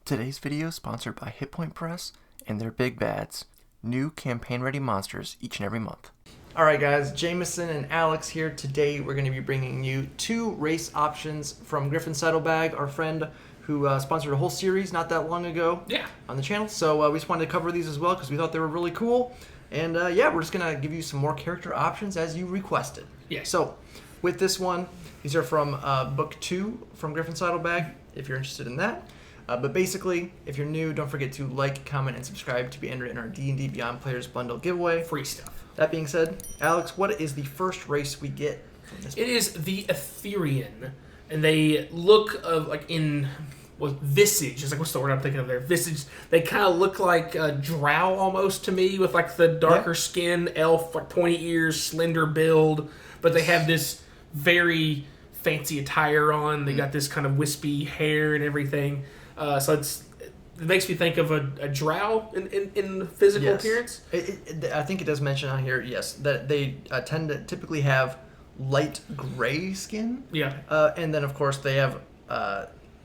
Today's video is sponsored by Hit Point Press and their Big Bads, new campaign-ready monsters each and every month. Alright guys, Jameson and Alex here. Today we're going to be bringing you 2 race options from Griffon Saddlebag, our friend who sponsored a whole series not that long ago on the channel. So we just wanted to cover these as well because we thought they were really cool. And yeah, we're just going to give you some more character options as you requested. Yeah. So with this one, these are from book 2 from Griffon Saddlebag, if you're interested in that. But basically, if you're new, don't forget to like, comment, and subscribe to be entered in our D&D Beyond Players Bundle giveaway. Free stuff. That being said, Alex, what is the first race we get from this book? It is the Etherean, and they look like visage. Is like what's the word I'm thinking of there? Visage. They kind of look like a drow almost to me, with like the darker skin, elf, like pointy ears, slender build. But they have this very fancy attire on. They got this kind of wispy hair and everything. So it makes me think of a drow in physical appearance. I think it does mention on here, yes, that they tend to typically have light gray skin. Yeah. And then, of course, they have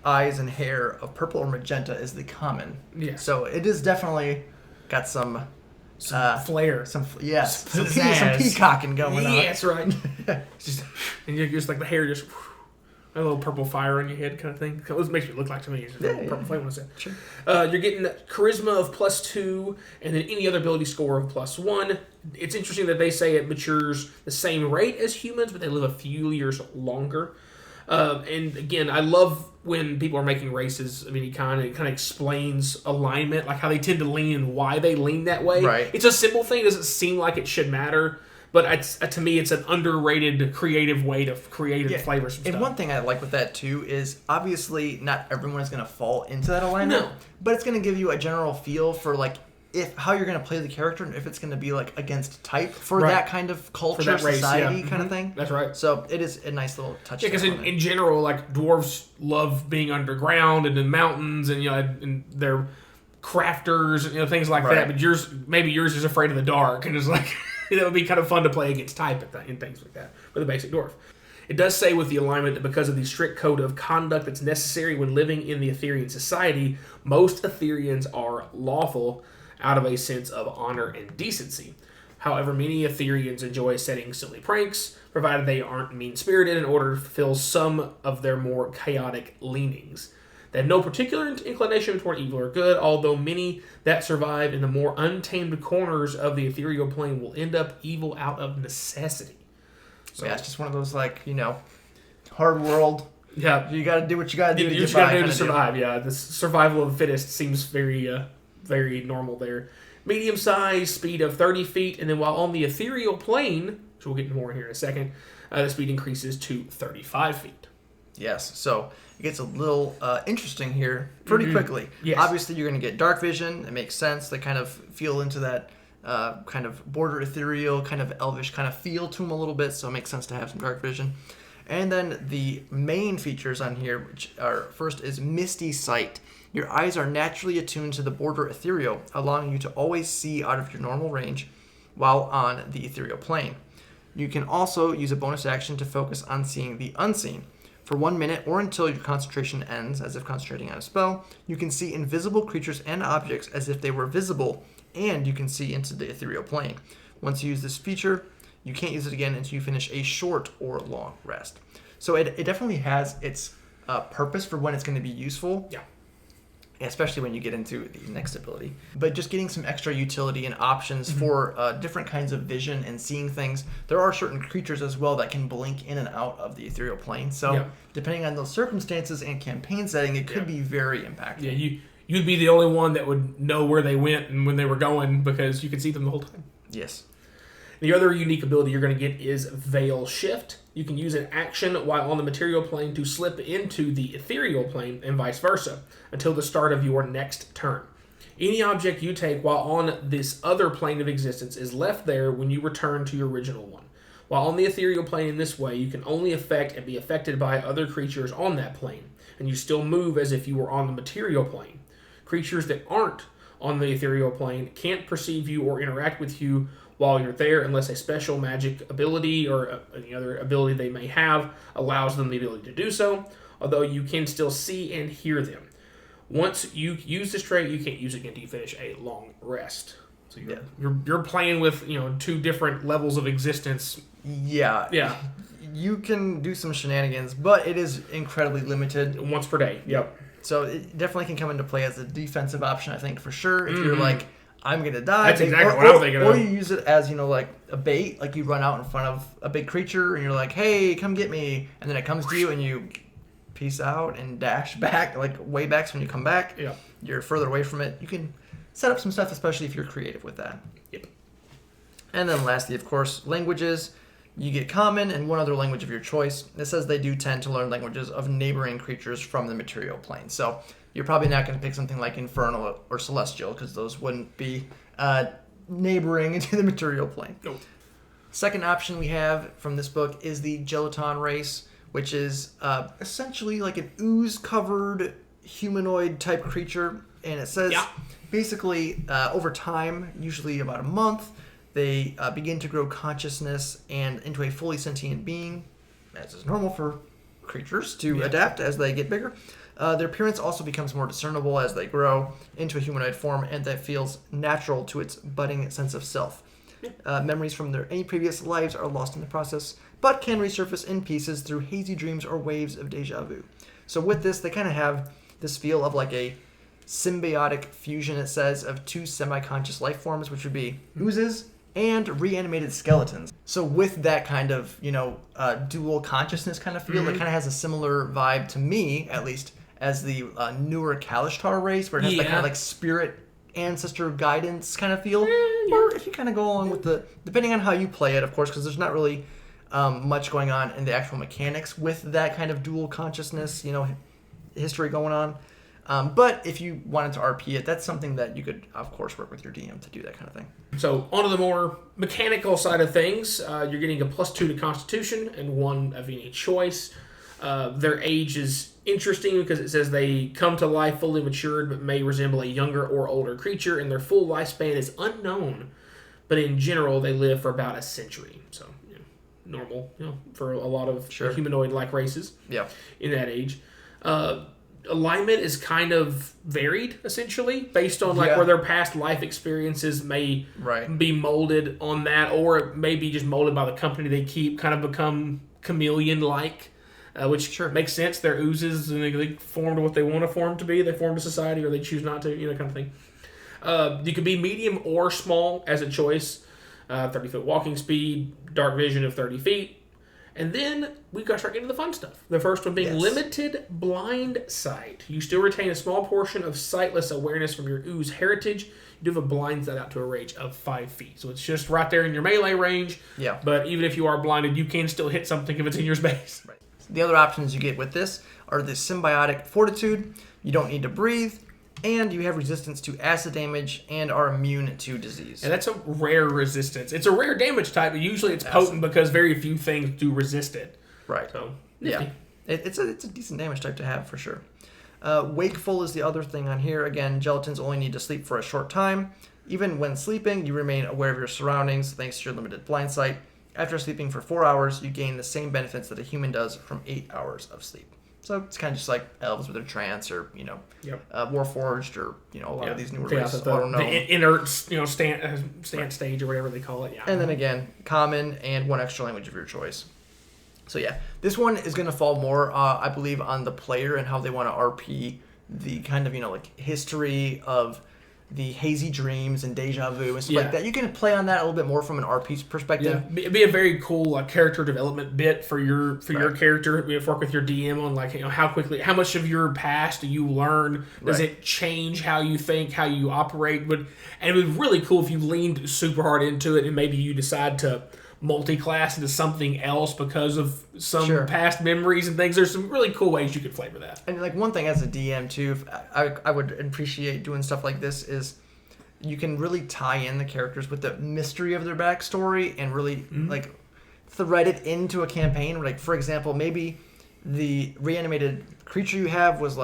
eyes and hair of purple or magenta is the common. Yeah. So it is definitely got some flair. Some Pizzazz. peacocking going on. Yeah, that's right. And you're just like the hair just... a little purple fire on your head kind of thing. That's what it makes me look like to me. Purple flame, what's that? Sure. You're getting charisma of +2, and then any other ability score of +1. It's interesting that they say it matures the same rate as humans, but they live a few years longer. And again, I love when people are making races of any kind. It kind of explains alignment, like how they tend to lean and why they lean that way. Right. It's a simple thing. It doesn't seem like it should matter. But to me, it's an underrated, creative way to create and flavor some stuff. And one thing I like with that, too, is obviously not everyone is going to fall into that alignment. No. But it's going to give you a general feel for, like, how you're going to play the character and if it's going to be, like, against type for that kind of culture, that race, society kind of thing. That's right. So it is a nice little touch. Yeah, because in general, like, dwarves love being underground and in mountains and, and they're crafters and, things like that. But maybe yours is afraid of the dark and is like... That would be kind of fun to play against type and things like that with a basic dwarf. It does say with the alignment that because of the strict code of conduct that's necessary when living in the Etherean society, most Ethereans are lawful out of a sense of honor and decency. However, many Ethereans enjoy setting silly pranks, provided they aren't mean-spirited, in order to fulfill some of their more chaotic leanings. They have no particular inclination toward evil or good, although many that survive in the more untamed corners of the ethereal plane will end up evil out of necessity. So yeah, it's just one of those, like, hard world. Yeah. You got to do what you got to do to get by. To survive, yeah. The survival of the fittest seems very, very normal there. Medium size, speed of 30 feet, and then while on the ethereal plane, which we'll get more in here in a second, the speed increases to 35 feet. Yes, so it gets a little interesting here pretty quickly. Yes. Obviously, you're going to get dark vision. It makes sense. They kind of feel into that kind of border ethereal, kind of elvish kind of feel to them a little bit, so it makes sense to have some dark vision. And then the main features on here, which are first is Misty Sight. Your eyes are naturally attuned to the border ethereal, allowing you to always see out of your normal range while on the ethereal plane. You can also use a bonus action to focus on seeing the unseen. For 1 minute or until your concentration ends, as if concentrating on a spell, you can see invisible creatures and objects as if they were visible, and you can see into the ethereal plane. Once you use this feature, you can't use it again until you finish a short or long rest. So it definitely has its purpose for when it's going to be useful. Yeah. Especially when you get into the next ability. But just getting some extra utility and options for different kinds of vision and seeing things. There are certain creatures as well that can blink in and out of the ethereal plane. So depending on those circumstances and campaign setting, it could be very impactful. Yeah, you'd be the only one that would know where they went and when they were going because you could see them the whole time. Yes. The other unique ability you're going to get is Veil Shift. You can use an action while on the material plane to slip into the ethereal plane and vice versa until the start of your next turn. Any object you take while on this other plane of existence is left there when you return to your original one. While on the ethereal plane in this way, you can only affect and be affected by other creatures on that plane, and you still move as if you were on the material plane. Creatures that aren't on the ethereal plane can't perceive you or interact with you while you're there unless a special magic ability or any other ability they may have allows them the ability to do so, although you can still see and hear them. once you use this trait, you can't use it again until you finish a long rest. So you're playing with 2 different levels of existence. Yeah. You can do some shenanigans, but it is incredibly limited. Once per day. Yep. So it definitely can come into play as a defensive option, I think, for sure. If you're like, I'm going to die. That's exactly what I'm thinking of. Or you use it as, like a bait. Like you run out in front of a big creature and you're like, hey, come get me. And then it comes to you and you peace out and dash back, like way back. So when you come back, you're further away from it. You can set up some stuff, especially if you're creative with that. Yep. And then lastly, of course, languages. You get common and one other language of your choice. It says they do tend to learn languages of neighboring creatures from the material plane. So you're probably not going to pick something like Infernal or Celestial because those wouldn't be neighboring into the material plane. Nope. Second option we have from this book is the Geleton race, which is essentially like an ooze-covered humanoid type creature. And it says basically over time, usually about a month, they begin to grow consciousness and into a fully sentient being, as is normal for creatures to adapt as they get bigger. Their appearance also becomes more discernible as they grow into a humanoid form, and that feels natural to its budding sense of self. Memories from any previous lives are lost in the process, but can resurface in pieces through hazy dreams or waves of deja vu. So with this, they kind of have this feel of like a symbiotic fusion, it says, of 2 semi-conscious life forms, which would be oozes and reanimated skeletons. So with that kind of, dual consciousness kind of feel, it kind of has a similar vibe to me, at least, as the newer Kalishtar race, where it has that kind of like spirit ancestor guidance kind of feel. Or if you kind of go along with depending on how you play it, of course, because there's not really much going on in the actual mechanics with that kind of dual consciousness, history going on. But if you wanted to RP it, that's something that you could, of course, work with your DM to do that kind of thing. So, onto the more mechanical side of things, you're getting a +2 to Constitution and 1 of any choice. Their age is interesting because it says they come to life fully matured but may resemble a younger or older creature, and their full lifespan is unknown. But in general, they live for about a century. So, normal, for a lot of humanoid-like races in that age. Alignment is kind of varied, essentially, based on where their past life experiences may be molded on that, or it may be just molded by the company they keep, kind of become chameleon-like, which makes sense. They're oozes, and they form to what they want to form to be. They form to society, or they choose not to, kind of thing. You could be medium or small as a choice. 30-foot walking speed, dark vision of 30 feet. And then we've got to start getting to the fun stuff. The first one being limited blind sight. You still retain a small portion of sightless awareness from your ooze heritage. You do have a blind sight out to a range of 5 feet. So it's just right there in your melee range. Yeah. But even if you are blinded, you can still hit something if it's in your space. Right. The other options you get with this are the symbiotic fortitude. You don't need to breathe. And you have resistance to acid damage and are immune to disease. And that's a rare resistance. It's a rare damage type, but usually it's potent because very few things do resist it. Right. So, it's a decent damage type to have for sure. Wakeful is the other thing on here. Again, gelatins only need to sleep for a short time. Even when sleeping, you remain aware of your surroundings thanks to your limited blind sight. After sleeping for 4 hours, you gain the same benefits that a human does from 8 hours of sleep. So it's kind of just like elves with their trance, or Warforged, or a lot of these newer races. The inert, stand stage or whatever they call it. Yeah. And then again, common and 1 extra language of your choice. So this one is going to fall more, I believe, on the player and how they want to RP the kind of history of the hazy dreams and deja vu and stuff like that. You can play on that a little bit more from an RP perspective. Yeah, it'd be a very cool character development bit for your character. Work with your DM on how much of your past do you learn? Does it change how you think, how you operate? And it would be really cool if you leaned super hard into it and maybe you decide to multi-class into something else because of some past memories and things. There's some really cool ways you could flavor that. And one thing as a DM too, I would appreciate doing stuff like this is you can really tie in the characters with the mystery of their backstory and really thread it into a campaign. Like, for example, maybe the reanimated creature you have was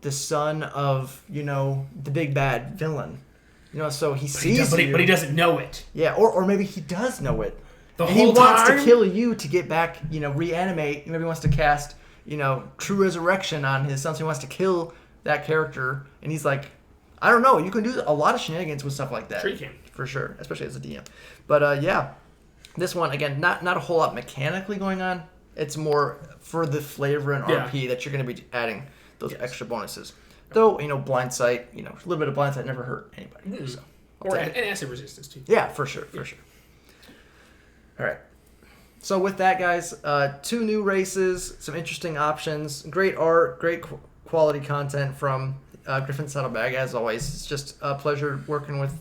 the son of the big bad villain. So he sees you. But he doesn't know it. Yeah, or maybe he does know it. He wants to kill you to get back, reanimate. Maybe he wants to cast, true resurrection on his son. So he wants to kill that character, and he's like, I don't know, you can do a lot of shenanigans with stuff like that. Sure you can. For sure, especially as a DM. But yeah, this one, again, not a whole lot mechanically going on. It's more for the flavor and RP that you're going to be adding those extra bonuses. Though, blind sight, a little bit of blind sight never hurt anybody. So, and acid resistance, too. Yeah, for sure. All right. So with that, guys, 2 new races, some interesting options, great art, great quality content from Griffon Saddlebag, as always. It's just a pleasure working with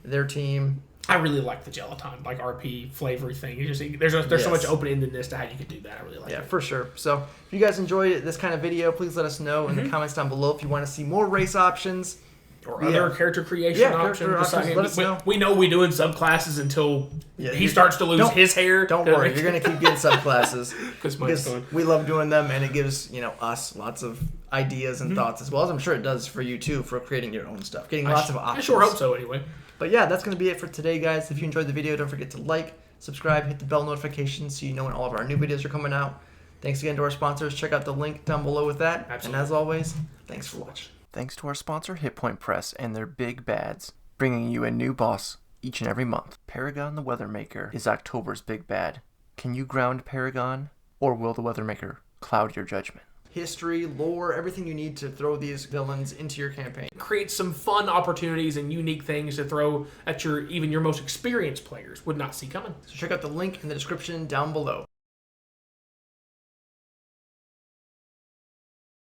their team. I really like the Geleton, like RP flavor thing. It's just, there's so much open-endedness to how you can do that. I really like it. Yeah, for sure. So if you guys enjoyed this kind of video, please let us know in the comments down below if you want to see more race options. Or other character creation options. Let us know. We know we doing subclasses until he starts to lose his hair. Don't worry, you're going to keep getting subclasses. because we love doing them, and it gives us lots of ideas and thoughts, as well as I'm sure it does for you too, for creating your own stuff. Getting lots of options. I sure hope so anyway. But yeah, that's going to be it for today, guys. If you enjoyed the video, don't forget to like, subscribe, hit the bell notification so you know when all of our new videos are coming out. Thanks again to our sponsors. Check out the link down below with that. Absolutely. And as always, thanks for watching. Thanks to our sponsor, Hit Point Press, and their big bads, bringing you a new boss each and every month. Paragon the Weathermaker is October's big bad. Can you ground Paragon, or will the Weathermaker cloud your judgment? History, lore, everything you need to throw these villains into your campaign. Create some fun opportunities and unique things to throw at even your most experienced players would not see coming. So check out the link in the description down below.